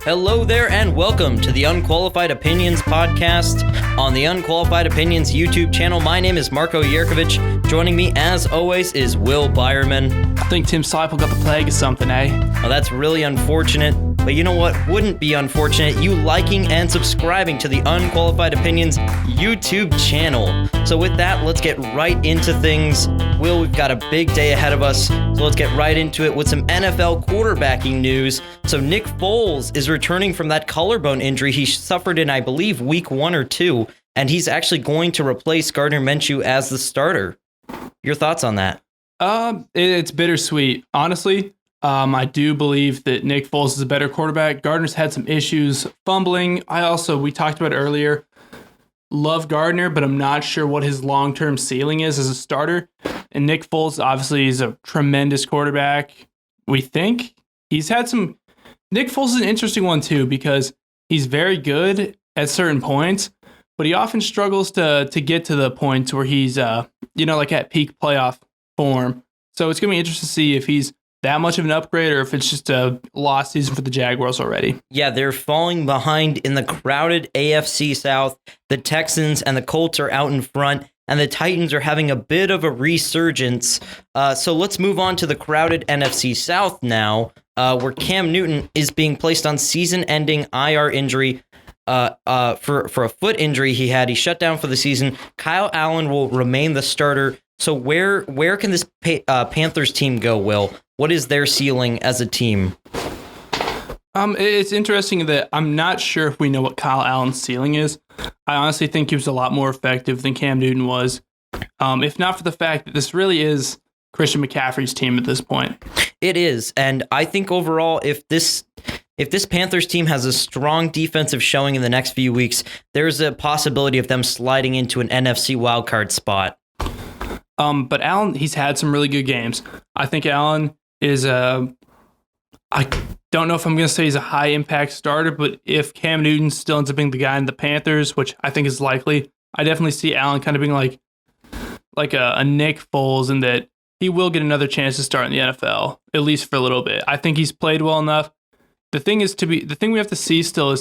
Hello there and welcome to the Unqualified Opinions podcast on the Unqualified Opinions YouTube channel. My name is Marco Yerkovich. Joining me as always is Will Byerman. I think Tim Seipel got the plague or something, eh? Well, that's really unfortunate. But you know what wouldn't be unfortunate? You liking and subscribing to the Unqualified Opinions YouTube channel. So with that, let's get right into things. Will, we've got a big day ahead of us, so let's get right into it with some NFL quarterbacking news. So Nick Foles is returning from that collarbone injury he suffered in, I believe, week 1 or 2, and he's actually going to replace Gardner Minshew as the starter. Your thoughts on that? It's bittersweet. Honestly, I do believe that Nick Foles is a better quarterback. Gardner's had some issues fumbling. We talked about it earlier, love Gardner, but I'm not sure what his long-term ceiling is as a starter. And Nick Foles, obviously, is a tremendous quarterback. We think he's had some... Nick Foles is an interesting one, too, because he's very good at certain points, but he often struggles to get to the points where he's, like at peak playoff form. So it's going to be interesting to see if he's that much of an upgrade or if it's just a lost season for the Jaguars already. Yeah, they're falling behind in the crowded AFC South. The Texans and the Colts are out in front, and the Titans are having a bit of a resurgence. So let's move on to the crowded NFC South now, where Cam Newton is being placed on season-ending IR injury for a foot injury he had. He's shut down for the season. Kyle Allen will remain the starter. So where can this Panthers team go, Will? What is their ceiling as a team? It's interesting that I'm not sure if we know what Kyle Allen's ceiling is. I honestly think he was a lot more effective than Cam Newton was, if not for the fact that this really is Christian McCaffrey's team at this point. It is, and I think overall, if this Panthers team has a strong defensive showing in the next few weeks, there's a possibility of them sliding into an NFC wildcard spot. But Allen, he's had some really good games. I think Allen is I don't know if I'm going to say he's a high impact starter, but if Cam Newton still ends up being the guy in the Panthers, which I think is likely, I definitely see Allen kind of being like a Nick Foles in that he will get another chance to start in the NFL, at least for a little bit. I think he's played well enough. The thing we have to see still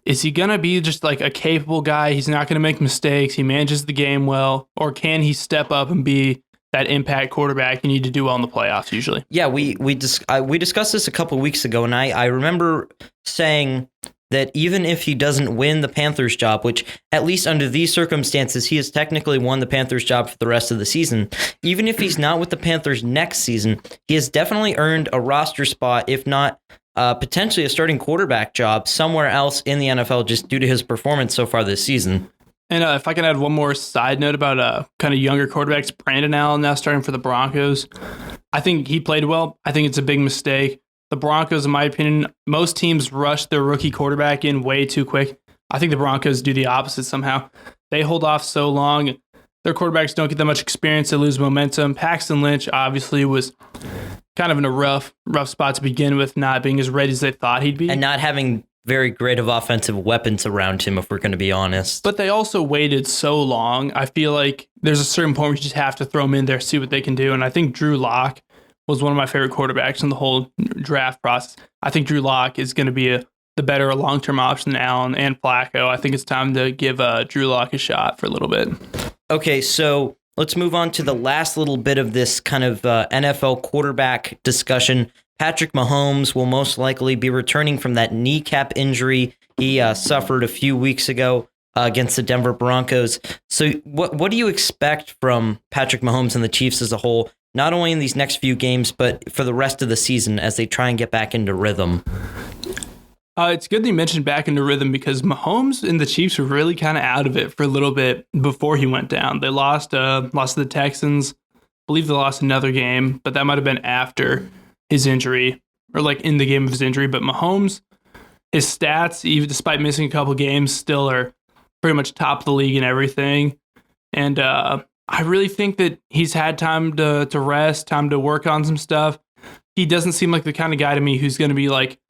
is he going to be just like a capable guy? He's not going to make mistakes. He manages the game well, or can he step up and be that impact quarterback you need to do well in the playoffs usually? Yeah, we discussed this a couple of weeks ago, and I remember saying that even if he doesn't win the Panthers job, which at least under these circumstances, he has technically won the Panthers job for the rest of the season, even if he's not with the Panthers next season, he has definitely earned a roster spot, if not potentially a starting quarterback job somewhere else in the NFL just due to his performance so far this season. And if I can add one more side note about kind of younger quarterbacks, Brandon Allen now starting for the Broncos. I think he played well. I think it's a big mistake. The Broncos, in my opinion, most teams rush their rookie quarterback in way too quick. I think the Broncos do the opposite somehow. They hold off so long. Their quarterbacks don't get that much experience. They lose momentum. Paxton Lynch obviously was kind of in a rough spot to begin with, not being as ready as they thought he'd be. And not having very great of offensive weapons around him, if we're going to be honest. But they also waited so long. I feel like there's a certain point where you just have to throw them in there, see what they can do. And I think Drew Lock was one of my favorite quarterbacks in the whole draft process. I think Drew Lock is going to be the better long-term option than Allen and Flacco. I think it's time to give Drew Lock a shot for a little bit. Okay, so let's move on to the last little bit of this kind of NFL quarterback discussion. Patrick Mahomes will most likely be returning from that kneecap injury he suffered a few weeks ago against the Denver Broncos. So what do you expect from Patrick Mahomes and the Chiefs as a whole, not only in these next few games, but for the rest of the season as they try and get back into rhythm? It's good that you mentioned back into rhythm because Mahomes and the Chiefs were really kind of out of it for a little bit before he went down. They lost to the Texans. I believe they lost another game, but that might have been after his injury or like in the game of his injury. But Mahomes, his stats, even despite missing a couple games, still are pretty much top of the league in everything. And I really think that he's had time to rest, time to work on some stuff. He doesn't seem like the kind of guy to me who's going to be like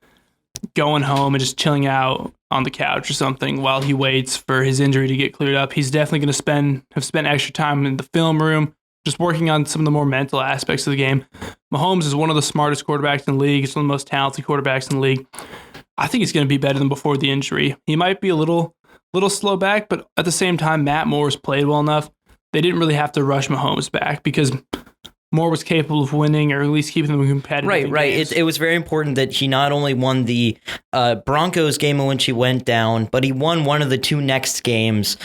going home and just chilling out on the couch or something while he waits for his injury to get cleared up. He's definitely going to have spent extra time in the film room, just working on some of the more mental aspects of the game. Mahomes is one of the smartest quarterbacks in the league. He's one of the most talented quarterbacks in the league. I think he's going to be better than before the injury. He might be a little slow back, but at the same time, Matt Moore's played well enough. They didn't really have to rush Mahomes back because Moore was capable of winning or at least keeping them competitive. Right. It was very important that he not only won the Broncos game in which he went down, but he won one of the two next games.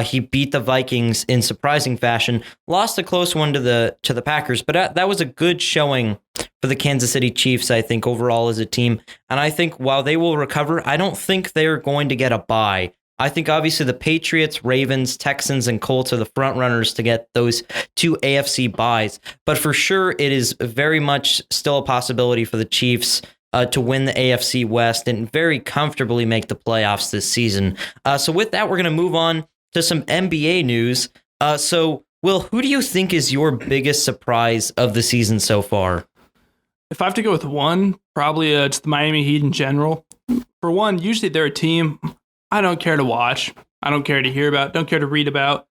He beat the Vikings in surprising fashion, lost a close one to the Packers, but that was a good showing for the Kansas City Chiefs, I think, overall as a team. And I think while they will recover, I don't think they're going to get a bye. I think obviously the Patriots, Ravens, Texans, and Colts are the front runners to get those two AFC byes. But for sure, it is very much still a possibility for the Chiefs to win the AFC West and very comfortably make the playoffs this season. So with that, we're going to move on to some NBA news. So, Will, who do you think is your biggest surprise of the season so far? If I have to go with one, probably just the Miami Heat in general. For one, usually they're a team I don't care to watch. I don't care to hear about. Don't care to read about.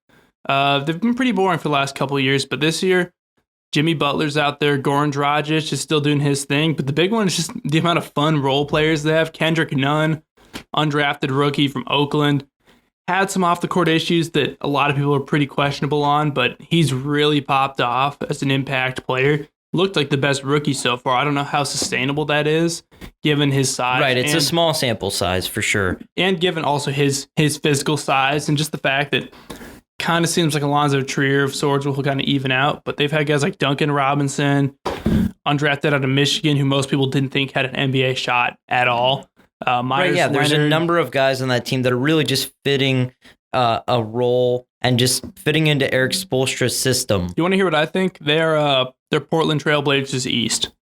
They've been pretty boring for the last couple of years, but this year, Jimmy Butler's out there. Goran Dragic is still doing his thing, but the big one is just the amount of fun role players they have. Kendrick Nunn, undrafted rookie from Oakland, had some off-the-court issues that a lot of people are pretty questionable on, but he's really popped off as an impact player. Looked like the best rookie so far. I don't know how sustainable that is, given his size. Right, it's a small sample size for sure. And given also his physical size and just the fact that kind of seems like Alonzo Trier of sorts will kind of even out. But they've had guys like Duncan Robinson, undrafted out of Michigan, who most people didn't think had an NBA shot at all. Myers Leonard. There's a number of guys on that team that are really just fitting a role and just fitting into Eric Spoelstra's system. You want to hear what I think? They're Portland Trailblazers East.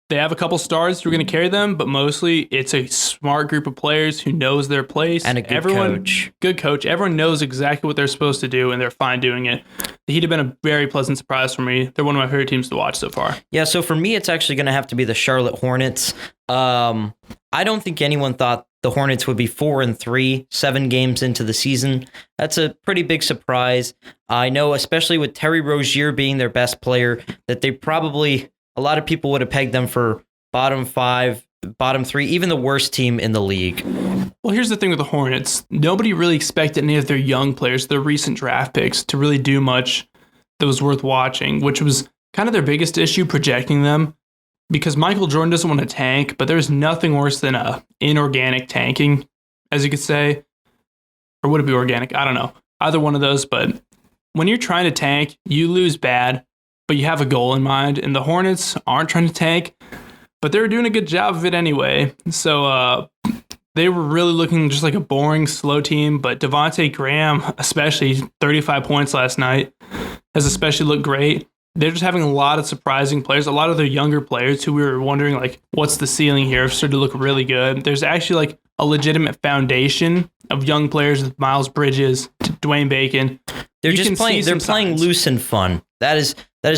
They have a couple stars who are going to carry them, but mostly it's a smart group of players who knows their place. And a good coach. Good coach. Everyone knows exactly what they're supposed to do, and they're fine doing it. The Heat have been a very pleasant surprise for me. They're one of my favorite teams to watch so far. Yeah, so for me, it's actually going to have to be the Charlotte Hornets. I don't think anyone thought the Hornets would be 4-3, 7 games into the season. That's a pretty big surprise. I know, especially with Terry Rozier being their best player, that they probably, a lot of people would have pegged them for bottom 5, bottom 3, even the worst team in the league. Well, here's the thing with the Hornets. Nobody really expected any of their young players, their recent draft picks, to really do much that was worth watching, which was kind of their biggest issue projecting them. Because Michael Jordan doesn't want to tank, but there's nothing worse than inorganic tanking, as you could say. Or would it be organic? I don't know. Either one of those. But when you're trying to tank, you lose bad, but you have a goal in mind. And the Hornets aren't trying to tank, but they were doing a good job of it anyway. So they were really looking just like a boring, slow team. But Devontae Graham, especially 35 points last night, has especially looked great. They're just having a lot of surprising players. A lot of their younger players who we were wondering, like, what's the ceiling here, have started to look really good. There's actually, like, a legitimate foundation of young players with Miles Bridges, Dwayne Bacon. They're just playing. They're playing loose and fun. That is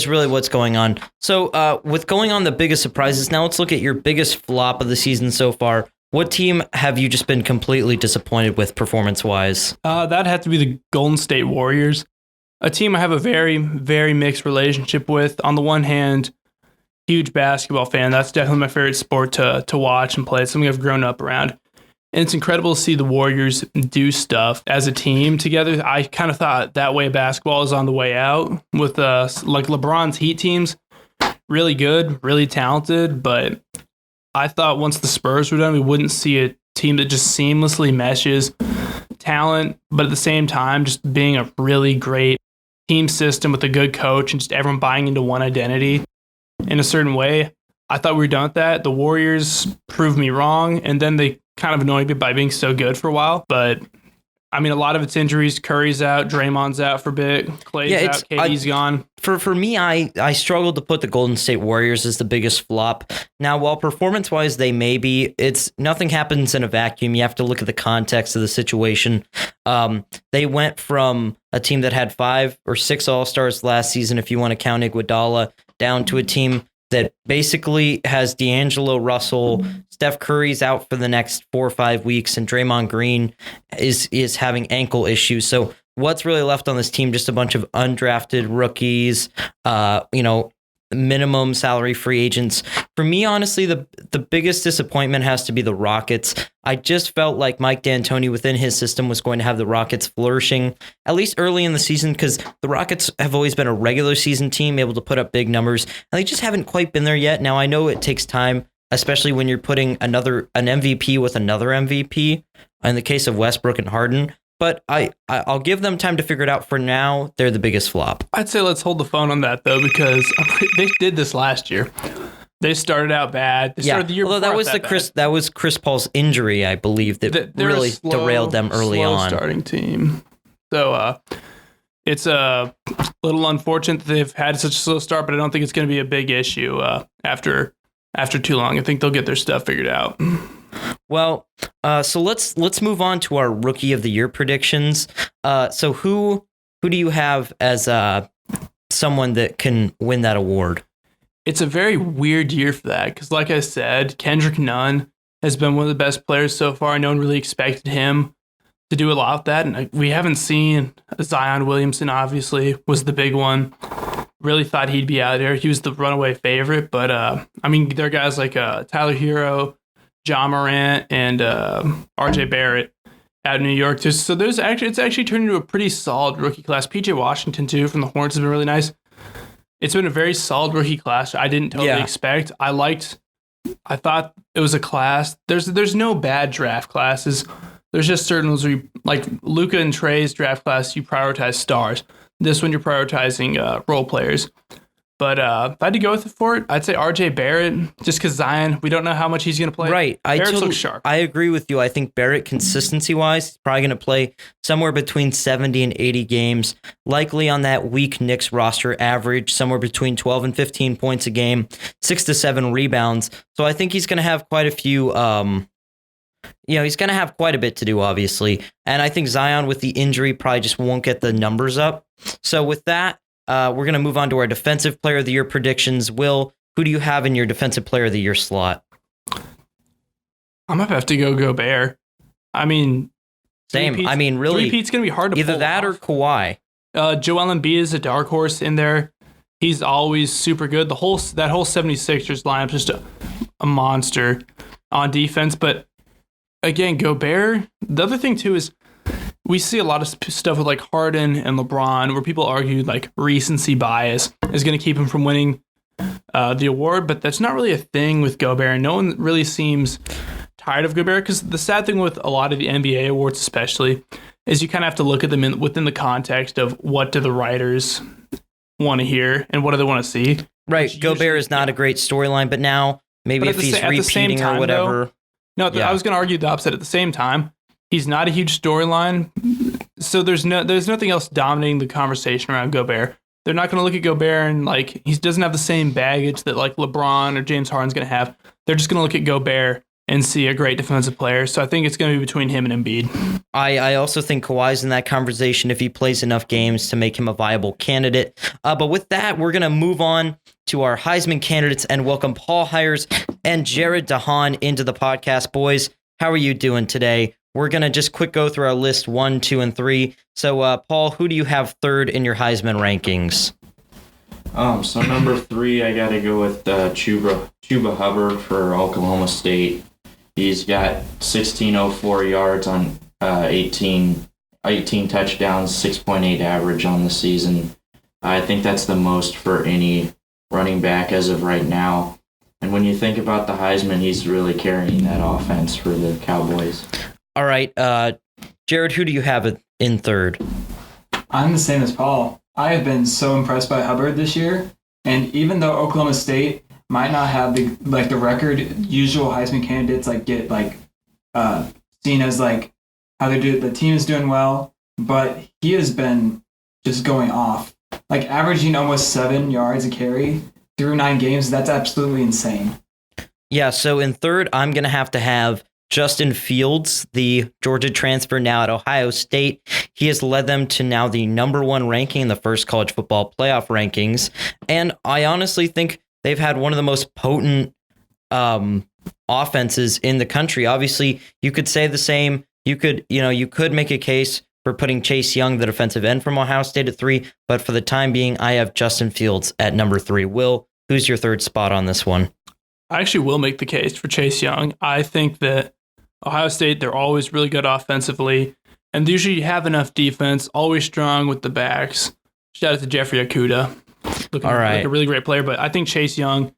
really what's going on. So, with going on the biggest surprises, now let's look at your biggest flop of the season so far. What team have you just been completely disappointed with performance-wise? That'd have to be the Golden State Warriors. A team I have a very, very mixed relationship with. On the one hand, huge basketball fan. That's definitely my favorite sport to watch and play. It's something I've grown up around. And it's incredible to see the Warriors do stuff as a team together. I kind of thought that way basketball is on the way out with like LeBron's Heat teams. Really good, really talented. But I thought once the Spurs were done, we wouldn't see a team that just seamlessly meshes talent, but at the same time, just being a really great team system with a good coach and just everyone buying into one identity in a certain way. I thought we were done with that. The Warriors proved me wrong, and then they kind of annoyed me by being so good for a while. But I mean, a lot of it's injuries. Curry's out, Draymond's out for a bit, Clay's out, KD's gone. For me, I struggled to put the Golden State Warriors as the biggest flop. Now, while performance-wise they may be, it's nothing happens in a vacuum. You have to look at the context of the situation. They went from a team that had 5 or 6 All-Stars last season, if you want to count Iguodala, down to a team that basically has D'Angelo Russell. Steph Curry's out for the next 4 or 5 weeks, and Draymond Green is having ankle issues. So what's really left on this team? Just a bunch of undrafted rookies, minimum salary free agents. For me, honestly, the biggest disappointment has to be the Rockets. I just felt like Mike D'Antoni within his system was going to have the Rockets flourishing, at least early in the season, because the Rockets have always been a regular season team able to put up big numbers, and they just haven't quite been there yet. Now, I know it takes time, especially when you're putting an MVP with another MVP, in the case of Westbrook and Harden. But I'll give them time to figure it out. For now, they're the biggest flop. I'd say let's hold the phone on that, though, because they did this last year. They started out bad. They started the year before that was Chris Paul's injury, I believe, that really derailed them early on. Starting team. So it's a little unfortunate that they've had such a slow start, but I don't think it's going to be a big issue after too long. I think they'll get their stuff figured out. Well, so let's move on to our Rookie of the Year predictions. So who do you have as someone that can win that award? It's a very weird year for that because, like I said, Kendrick Nunn has been one of the best players so far. No one really expected him to do a lot of that, and we haven't seen Zion Williamson. Obviously, was the big one. Really thought he'd be out there. He was the runaway favorite, but I mean, there are guys like Tyler Hero, John Morant, and RJ Barrett out of New York. So it's actually turned into a pretty solid rookie class. PJ Washington too from the Hornets has been really nice. It's been a very solid rookie class. I didn't totally expect. I thought it was a class. There's no bad draft classes. There's just certain ones where like Luka and Trey's draft class, you prioritize stars. This one you're prioritizing role players. But if I had to go with it for it, I'd say RJ Barrett, just because Zion, we don't know how much he's going to play. Right. Barrett looks sharp. I agree with you. I think Barrett, consistency-wise, is probably going to play somewhere between 70 and 80 games, likely on that weak Knicks roster average, somewhere between 12 and 15 points a game, 6 to 7 rebounds. So I think he's going to have quite a few... he's going to have quite a bit to do, obviously. And I think Zion, with the injury, probably just won't get the numbers up. So with that, we're going to move on to our Defensive Player of the Year predictions. Will, who do you have in your Defensive Player of the Year slot? I'm going to have to go Gobert. I mean... Same. I mean, really... Three-peat's going to be hard to either pull that off. or Kawhi. Joel Embiid is a dark horse in there. He's always super good. That whole 76ers lineup is just a monster on defense. But again, Gobert... The other thing, too, is... We see a lot of stuff with like Harden and LeBron where people argue like recency bias is going to keep him from winning the award, but that's not really a thing with Gobert. No one really seems tired of Gobert because the sad thing with a lot of the NBA awards especially is you kind of have to look at them within the context of what do the writers want to hear and what do they want to see. Right. Gobert is not a great storyline, but now maybe if he's repeating or whatever. I was going to argue the opposite. At the same time, he's not a huge storyline, so there's nothing else dominating the conversation around Gobert. They're not going to look at Gobert and like he doesn't have the same baggage that like LeBron or James Harden's going to have. They're just going to look at Gobert and see a great defensive player. So I think it's going to be between him and Embiid. I also think Kawhi's in that conversation if he plays enough games to make him a viable candidate. But with that, we're going to move on to our Heisman candidates and welcome Paul Hires and Jared DeHaan into the podcast. Boys, how are you doing today? We're going to just quick go through our list 1, 2, and 3. So, Paul, who do you have third in your Heisman rankings? So number 3, I got to go with Chuba Hubbard for Oklahoma State. He's got 1604 yards on 18 touchdowns, 6.8 average on the season. I think that's the most for any running back as of right now. And when you think about the Heisman, he's really carrying that offense for the Cowboys. All right, Jared, who do you have in third? I'm the same as Paul. I have been so impressed by Hubbard this year, and even though Oklahoma State might not have the record usual Heisman candidates get seen as like how they do, the team is doing well, but he has been just going off, like averaging almost 7 yards a carry through 9 games. That's absolutely insane. Yeah, so in third, I'm gonna have to have Justin Fields, the Georgia transfer now at Ohio State. He has led them to now the number 1 ranking in the first college football playoff rankings. And I honestly think they've had one of the most potent offenses in the country. Obviously, you could say the same. You could make a case for putting Chase Young, the defensive end from Ohio State, at 3. But for the time being, I have Justin Fields at number 3. Will, Who's your third spot on this one? I actually will make the case for Chase Young. I think that Ohio State, they're always really good offensively, and they usually have enough defense, always strong with the backs. Shout out to Jeffrey Okudah. Looking like a really great player, but I think Chase Young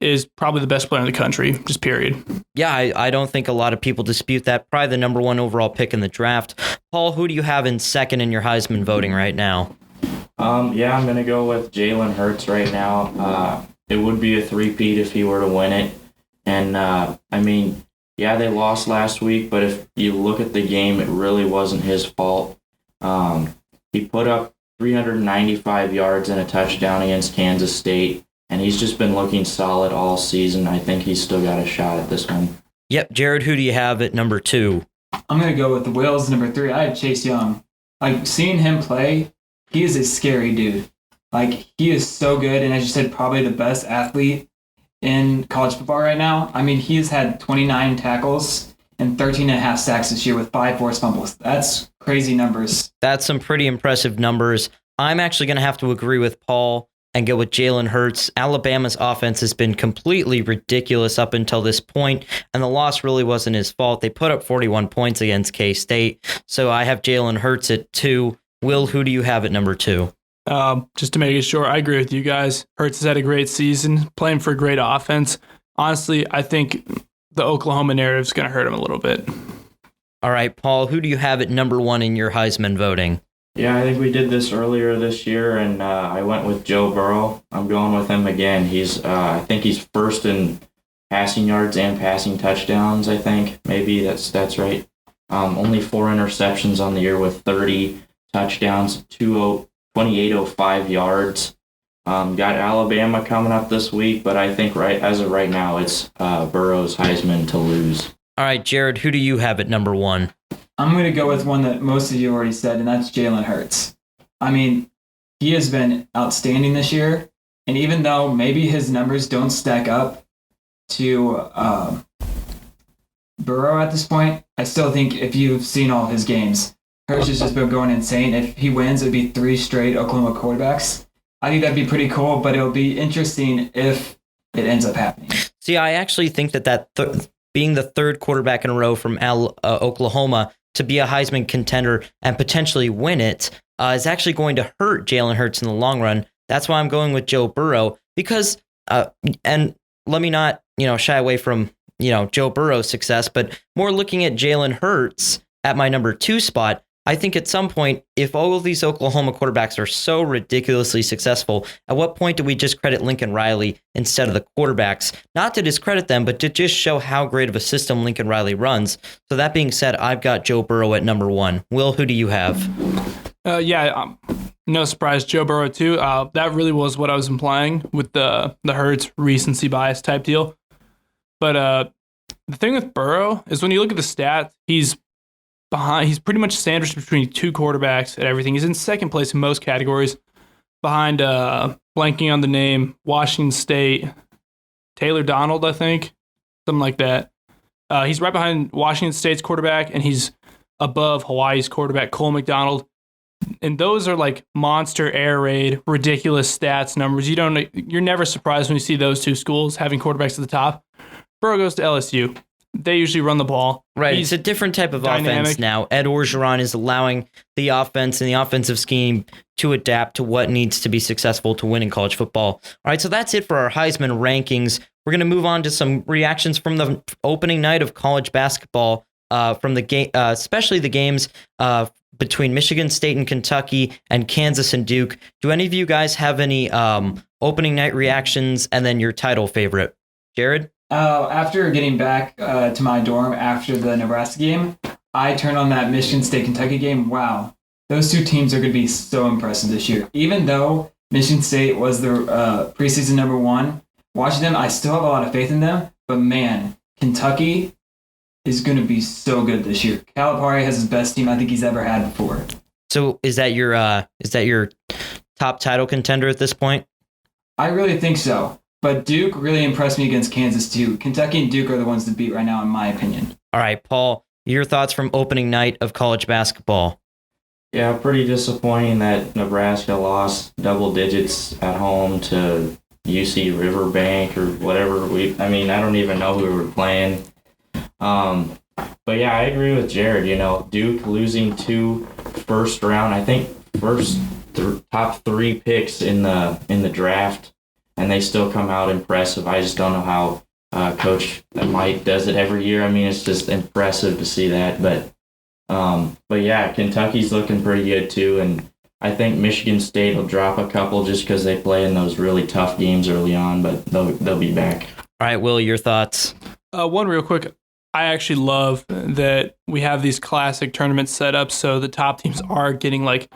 is probably the best player in the country, just period. Yeah, I don't think a lot of people dispute that. Probably the number one overall pick in the draft. Paul, who do you have in second in your Heisman voting right now? Yeah, I'm going to go with Jalen Hurts right now. It would be a three-peat if he were to win it. And, yeah, they lost last week, but if you look at the game, it really wasn't his fault. He put up 395 yards and a touchdown against Kansas State, and he's just been looking solid all season. I think he's still got a shot at this one. Yep, Jared, who do you have at number 2? I'm going to go with the Wills, number 3. I have Chase Young. Like, seeing him play, he is a scary dude. Like, he is so good, and as you said, probably the best athlete in college football right now. I mean, he's had 29 tackles and 13 and a half sacks this year with 5 forced fumbles. That's crazy numbers. That's some pretty impressive numbers. I'm actually going to have to agree with Paul and go with Jalen Hurts. Alabama's offense has been completely ridiculous up until this point, and the loss really wasn't his fault. They put up 41 points against K-State, so I have Jalen Hurts at 2. Will, who do you have at number 2? Just to make it short, I agree with you guys. Hurts has had a great season, playing for a great offense. Honestly, I think the Oklahoma narrative is going to hurt him a little bit. All right, Paul, who do you have at number 1 in your Heisman voting? Yeah, I think we did this earlier this year, and I went with Joe Burrow. I'm going with him again. I think he's first in passing yards and passing touchdowns, I think. Maybe that's right. Only 4 interceptions on the year with 30 touchdowns, 2805 yards. Got Alabama coming up this week, but I think as of right now, it's Burrow's Heisman to lose. All right, Jared, who do you have at number 1? I'm going to go with one that most of you already said, and that's Jalen Hurts. I mean, he has been outstanding this year, and even though maybe his numbers don't stack up to Burrow at this point, I still think if you've seen all his games, Hurts has just been going insane. If he wins, it would be 3 straight Oklahoma quarterbacks. I think that'd be pretty cool, but it'll be interesting if it ends up happening. See, I actually think that being the third quarterback in a row from Oklahoma to be a Heisman contender and potentially win it is actually going to hurt Jalen Hurts in the long run. That's why I'm going with Joe Burrow because, and let me not, shy away from, Joe Burrow's success, but more looking at Jalen Hurts at my number 2 spot. I think at some point, if all of these Oklahoma quarterbacks are so ridiculously successful, at what point do we just credit Lincoln Riley instead of the quarterbacks? Not to discredit them, but to just show how great of a system Lincoln Riley runs. So that being said, I've got Joe Burrow at number 1. Will, who do you have? No surprise, Joe Burrow too. That really was what I was implying with the Hurts recency bias type deal. But the thing with Burrow is when you look at the stats, he's pretty much sandwiched between 2 quarterbacks at everything. He's in second place in most categories, behind blanking on the name, Washington State, Taylor Donald, I think, something like that. He's right behind Washington State's quarterback, and he's above Hawaii's quarterback, Cole McDonald. And those are like monster air raid, ridiculous stats numbers. You're never surprised when you see those 2 schools having quarterbacks at the top. Burrow goes to LSU. They usually run the ball. Right. It's a different type of offense now. Ed Orgeron is allowing the offense and the offensive scheme to adapt to what needs to be successful to win in college football. All right, so that's it for our Heisman rankings. We're going to move on to some reactions from the opening night of college basketball, from the game, especially the games between Michigan State and Kentucky and Kansas and Duke. Do any of you guys have any opening night reactions and then your title favorite? Jared? After getting back to my dorm after the Nebraska game, I turned on that Michigan State-Kentucky game. Wow. Those 2 teams are going to be so impressive this year. Even though Michigan State was the preseason number 1, watching them, I still have a lot of faith in them. But man, Kentucky is going to be so good this year. Calipari has his best team I think he's ever had before. So is that your top title contender at this point? I really think so. But Duke really impressed me against Kansas, too. Kentucky and Duke are the ones to beat right now, in my opinion. All right, Paul, your thoughts from opening night of college basketball? Yeah, pretty disappointing that Nebraska lost double digits at home to UC Riverbank or whatever. I don't even know who we were playing. But yeah, I agree with Jared. Duke losing 2 first round, I think top 3 picks in the draft, and they still come out impressive. I just don't know how Coach Mike does it every year. It's just impressive to see that. But yeah, Kentucky's looking pretty good too, and I think Michigan State will drop a couple just because they play in those really tough games early on, but they'll be back. All right, Will, your thoughts? One real quick. I actually love that we have these classic tournaments set up so the top teams are getting like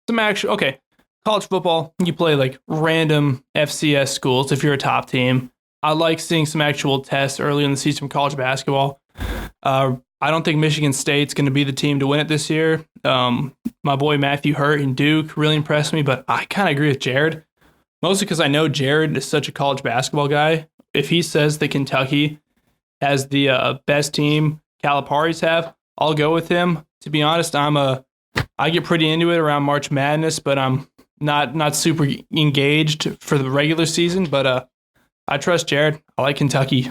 some actual, okay, college football, you play like random FCS schools if you're a top team. I like seeing some actual tests early in the season from college basketball. I don't think Michigan State's going to be the team to win it this year. My boy Matthew Hurt and Duke really impressed me, but I kind of agree with Jared, mostly because I know Jared is such a college basketball guy. If he says that Kentucky has the best team Calipari's have, I'll go with him. To be honest, I get pretty into it around March Madness, but I'm not super engaged for the regular season. But I trust Jared. I like Kentucky.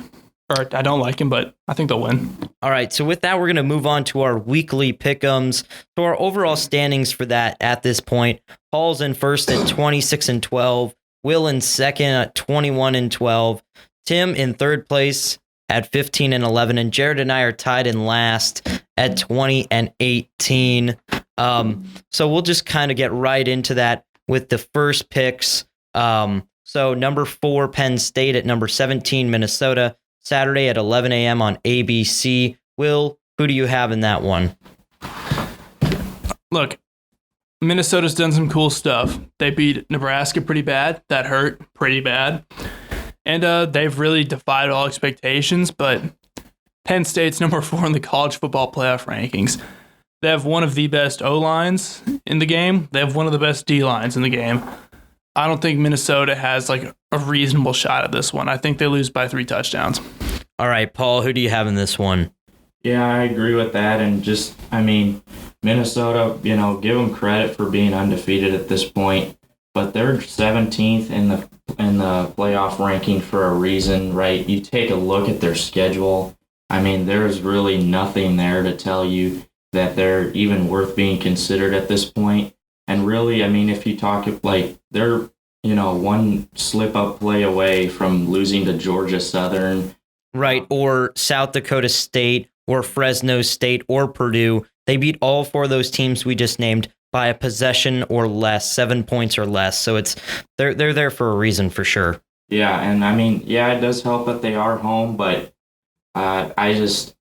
Or I don't like him, but I think they'll win. All right, so with that, we're going to move on to our weekly pick'ems. So our overall standings for that at this point, Paul's in first at 26-12, Will in second at 21-12, Tim in third place at 15-11, and Jared and I are tied in last at 20-18. So we'll just kind of get right into that with the first picks. So number 4, Penn State at number 17, Minnesota, Saturday at 11 a.m. on ABC. Will, who do you have in that one? Look, Minnesota's done some cool stuff. They beat Nebraska pretty bad. That hurt pretty bad. And they've really defied all expectations, but Penn State's number 4 in the college football playoff rankings. They have one of the best O-lines in the game. They have one of the best D-lines in the game. I don't think Minnesota has like a reasonable shot at this one. I think they lose by 3 touchdowns. All right, Paul, who do you have in this one? Yeah, I agree with that. And Minnesota, give them credit for being undefeated at this point, but they're 17th in the playoff ranking for a reason, right? You take a look at their schedule. There's really nothing there to tell you that they're even worth being considered at this point. And really, if you talk like they're, one slip-up play away from losing to Georgia Southern. Right, or South Dakota State, or Fresno State, or Purdue. They beat all 4 of those teams we just named by a possession or less, 7 points or less. So they're there for a reason for sure. Yeah, and it does help that they are home, but I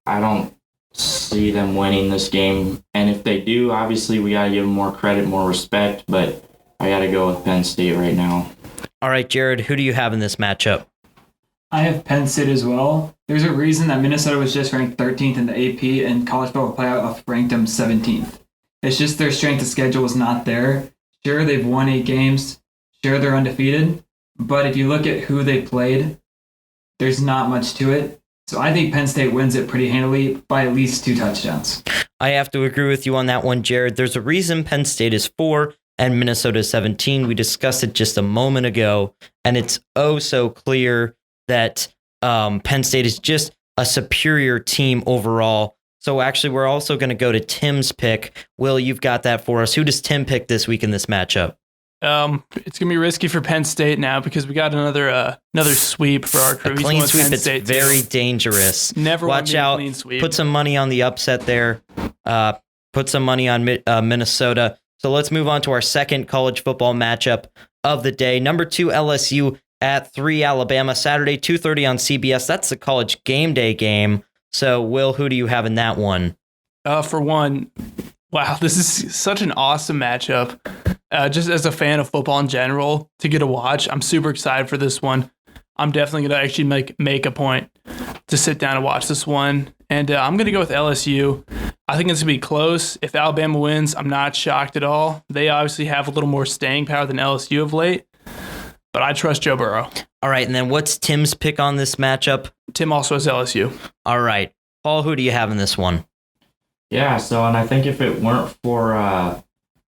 don't see them winning this game. And if they do, obviously we got to give them more credit, more respect, but I got to go with Penn State right now. All right, Jared, who do you have in this matchup? I have Penn State as well. There's a reason that Minnesota was just ranked 13th in the AP and college football playoff ranked them 17th. It's just their strength of schedule was not there. Sure, they've won 8 games. Sure, they're undefeated. But if you look at who they played, there's not much to it. So I think Penn State wins it pretty handily by at least 2 touchdowns. I have to agree with you on that one, Jared. There's a reason Penn State is 4 and Minnesota is 17. We discussed it just a moment ago, and it's oh so clear that Penn State is just a superior team overall. So actually, we're also going to go to Tim's pick. Will, you've got that for us. Who does Tim pick this week in this matchup? It's gonna be risky for Penn State now because we got another sweep for our crew. A clean sweep. It's very dangerous. Never watch out. Clean sweep. Put some money on the upset there. Put some money on Minnesota. So let's move on to our second college football matchup of the day. Number 2 LSU at 3 Alabama, Saturday 2:30 on CBS. That's the college game day game. So Will, who do you have in that one? For one, wow, this is such an awesome matchup. Just as a fan of football in general, to get a watch, I'm super excited for this one. I'm definitely going to actually make a point to sit down and watch this one. And I'm going to go with LSU. I think it's going to be close. If Alabama wins, I'm not shocked at all. They obviously have a little more staying power than LSU of late. But I trust Joe Burrow. All right, and then what's Tim's pick on this matchup? Tim also has LSU. All right. Paul, who do you have in this one? Yeah, and I think if it weren't for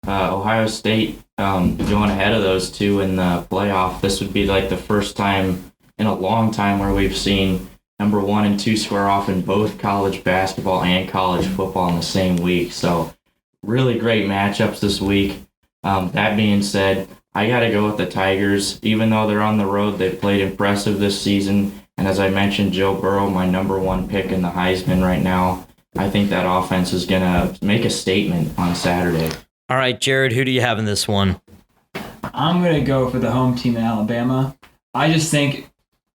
Ohio State going ahead of those two in the playoff. This would be like the first time in a long time where we've seen number 1 and 2 square off in both college basketball and college football in the same week. So really great matchups this week. That being said, I got to go with the Tigers. Even though they're on the road, they've played impressive this season. And as I mentioned, Joe Burrow, my number 1 pick in the Heisman right now. I think that offense is going to make a statement on Saturday. All right, Jared, who do you have in this one? I'm going to go for the home team in Alabama. I just think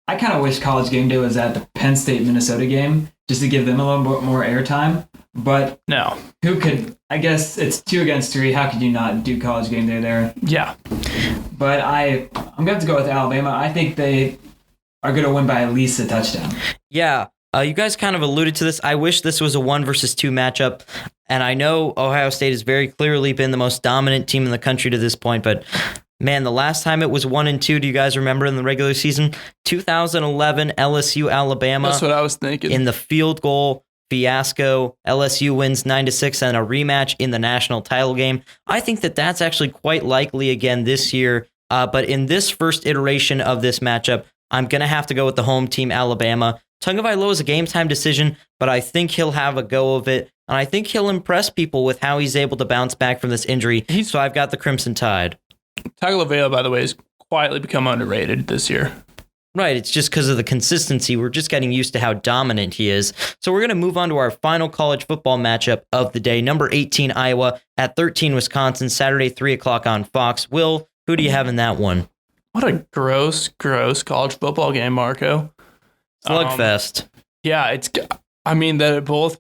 I kind of wish College Game Day was at the Penn State-Minnesota game just to give them a little bit more airtime. But No. who could, I guess it's 2 against 3. How could you not do College Game Day there? Yeah. But I'm going to have to go with Alabama. I think they are going to win by at least a touchdown. Yeah, you guys kind of alluded to this. I wish this was a 1 versus 2 matchup. And I know Ohio State has very clearly been the most dominant team in the country to this point, but man, the last time it was 1 and 2, do you guys remember in the regular season? 2011 LSU Alabama. That's what I was thinking. In the field goal fiasco, LSU wins 9-6 and a rematch in the national title game. I think that that's actually quite likely again this year. But in this first iteration of this matchup, I'm going to have to go with the home team, Alabama. Tagovailoa is a game time decision, but I think he'll have a go of it. And I think he'll impress people with how he's able to bounce back from this injury. So I've got the Crimson Tide. Tagovailoa, by the way, has quietly become underrated this year. Right, it's just because of the consistency. We're just getting used to how dominant he is. So we're going to move on to our final college football matchup of the day. Number 18, Iowa, at 13, Wisconsin, Saturday, 3 o'clock on Fox. Will, who do you have in that one? What a gross college football game, Marco. Slugfest. Yeah, that both,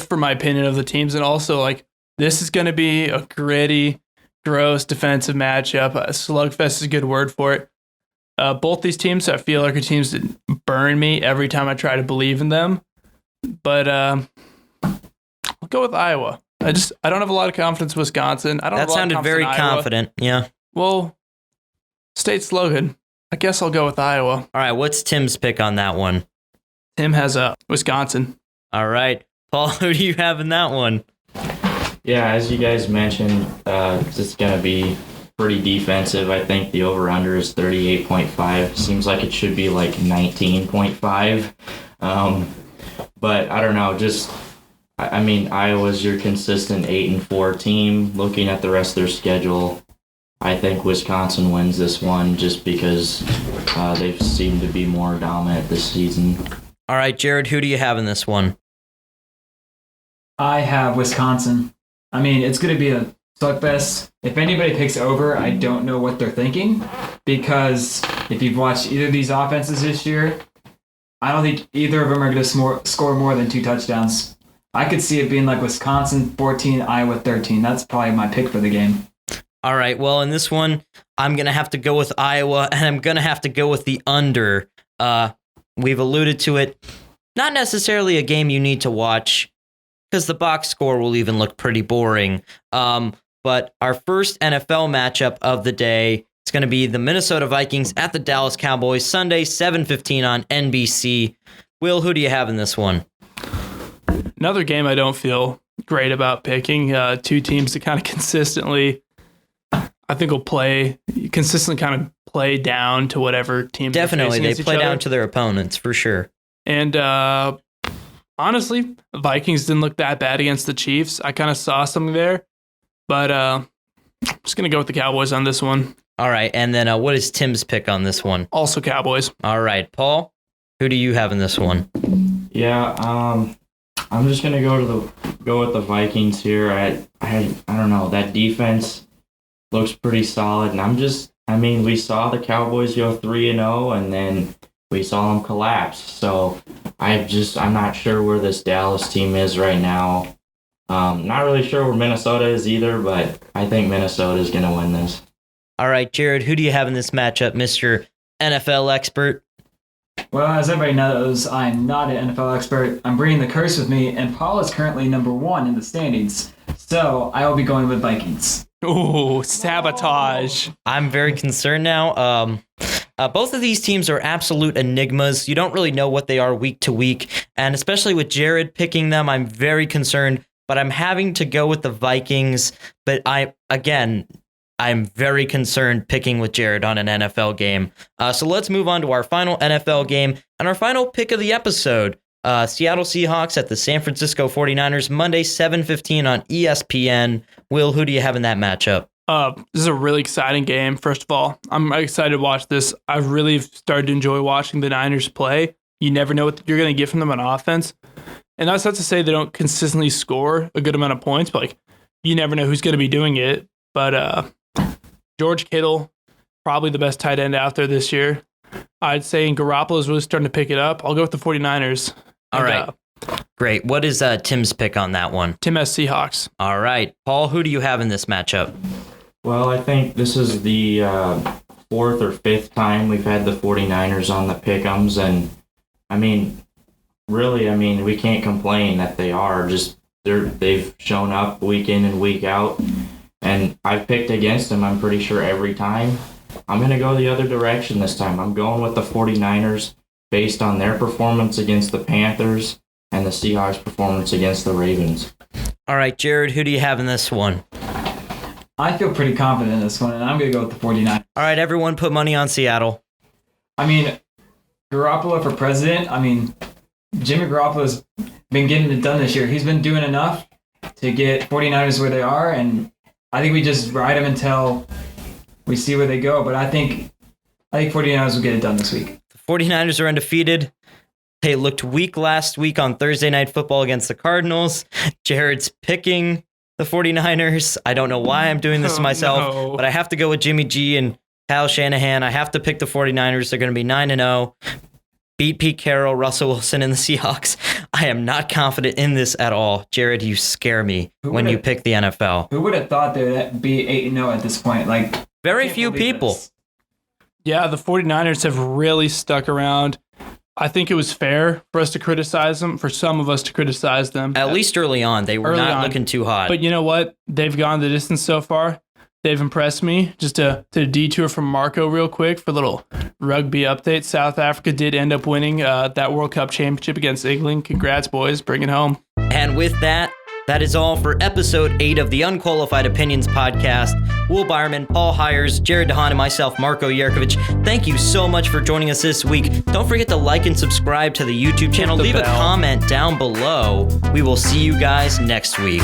for my opinion of the teams, and also like this is going to be a gritty, gross defensive matchup. Slugfest is a good word for it. Both these teams, I feel like, are teams that burn me every time I try to believe in them. But I'll go with Iowa. I don't have a lot of confidence in Wisconsin. That sounded very confident. Yeah. Well, state slogan. I guess I'll go with Iowa. All right. What's Tim's pick on that one? Tim has Wisconsin. All right. Paul, who do you have in that one? Yeah, as you guys mentioned, it's going to be pretty defensive. I think the over-under is 38.5. Seems like it should be like 19.5. But I don't know. Iowa's your consistent 8-4 team. Looking at the rest of their schedule, I think Wisconsin wins this one just because they've seemed to be more dominant this season. All right, Jared, who do you have in this one? I have Wisconsin. It's going to be a slugfest. If anybody picks over, I don't know what they're thinking, because if you've watched either of these offenses this year, I don't think either of them are going to score more than 2 touchdowns. I could see it being like Wisconsin 14, Iowa 13. That's probably my pick for the game. All right, well, in this one, I'm going to have to go with Iowa, and I'm going to have to go with the under. We've alluded to it. Not necessarily a game you need to watch, because the box score will even look pretty boring. But our first NFL matchup of the day is going to be the Minnesota Vikings at the Dallas Cowboys, Sunday, 7:15 on NBC. Will, who do you have in this one? Another game I don't feel great about picking. 2 teams that kind of consistently, I think, will consistently kind of play down to whatever team. Definitely, they play down other. to their opponents, for sure. And honestly, the Vikings didn't look that bad against the Chiefs. I kind of saw something there, but I'm just going to go with the Cowboys on this one. All right, and then what is Tim's pick on this one? Also Cowboys. All right, Paul, who do you have in this one? Yeah, I'm just going to go with the Vikings here. I don't know, that defense looks pretty solid, and we saw the Cowboys go 3-0, and then we saw them collapse. So I'm not sure where this Dallas team is right now. Not really sure where Minnesota is either, but I think Minnesota is going to win this. All right, Jared, who do you have in this matchup, Mr. NFL expert? Well, as everybody knows, I'm not an NFL expert. I'm bringing the curse with me, and Paul is currently number 1 in the standings. So I will be going with Vikings. Ooh, sabotage. I'm very concerned now. Both of these teams are absolute enigmas. You don't really know what they are week to week. And especially with Jared picking them, I'm very concerned. But I'm having to go with the Vikings. But I'm very concerned picking with Jared on an NFL game. So let's move on to our final NFL game and our final pick of the episode. Seattle Seahawks at the San Francisco 49ers, Monday, 7:15 on ESPN. Will, who do you have in that matchup? This is a really exciting game. First of all, I'm excited to watch this. I've really started to enjoy watching the Niners play. You never know what you're going to get from them on offense. And that's not to say they don't consistently score a good amount of points, but like you never know who's going to be doing it. But George Kittle, probably the best tight end out there this year. I'd say Garoppolo is really starting to pick it up. I'll go with the 49ers. All right. Great. What is Tim's pick on that one? Tim has Seahawks. All right. Paul, who do you have in this matchup? Well, I think this is the fourth or fifth time we've had the 49ers on the pick'ems, and I mean, really, we can't complain that they are. They've shown up week in and week out, and I've picked against them, I'm pretty sure, every time. I'm going to go the other direction this time. I'm going with the 49ers based on their performance against the Panthers and the Seahawks' performance against the Ravens. All right, Jared, who do you have in this one? I feel pretty confident in this one, and I'm going to go with the 49ers. All right, everyone put money on Seattle. Garoppolo for president. Jimmy Garoppolo's been getting it done this year. He's been doing enough to get 49ers where they are, and I think we just ride them until we see where they go. But I think 49ers will get it done this week. The 49ers are undefeated. They looked weak last week on Thursday Night Football against the Cardinals. Jared's picking the 49ers. I don't know why I'm doing this to myself, but I have to go with Jimmy G and Kyle Shanahan. I have to pick the 49ers. They're going to be 9-0. Beat Pete Carroll, Russell Wilson, and the Seahawks. I am not confident in this at all. Jared, you scare me when you pick the NFL. Who would have thought they would be 8-0 at this point? Very few people. Yeah, the 49ers have really stuck around. I think it was fair for us to criticize them, for some of us to criticize them. At least early on, they were not looking too hot. But you know what? They've gone the distance so far. They've impressed me. Just to detour from Marco real quick for a little rugby update. South Africa did end up winning that World Cup championship against England. Congrats, boys. Bring it home. And with that is all for episode 8 of the Unqualified Opinions podcast. Will Byerman, Paul Hires, Jared DeHaan, and myself, Marco Yerkovich. Thank you so much for joining us this week. Don't forget to like and subscribe to the YouTube channel. Leave a comment down below. We will see you guys next week.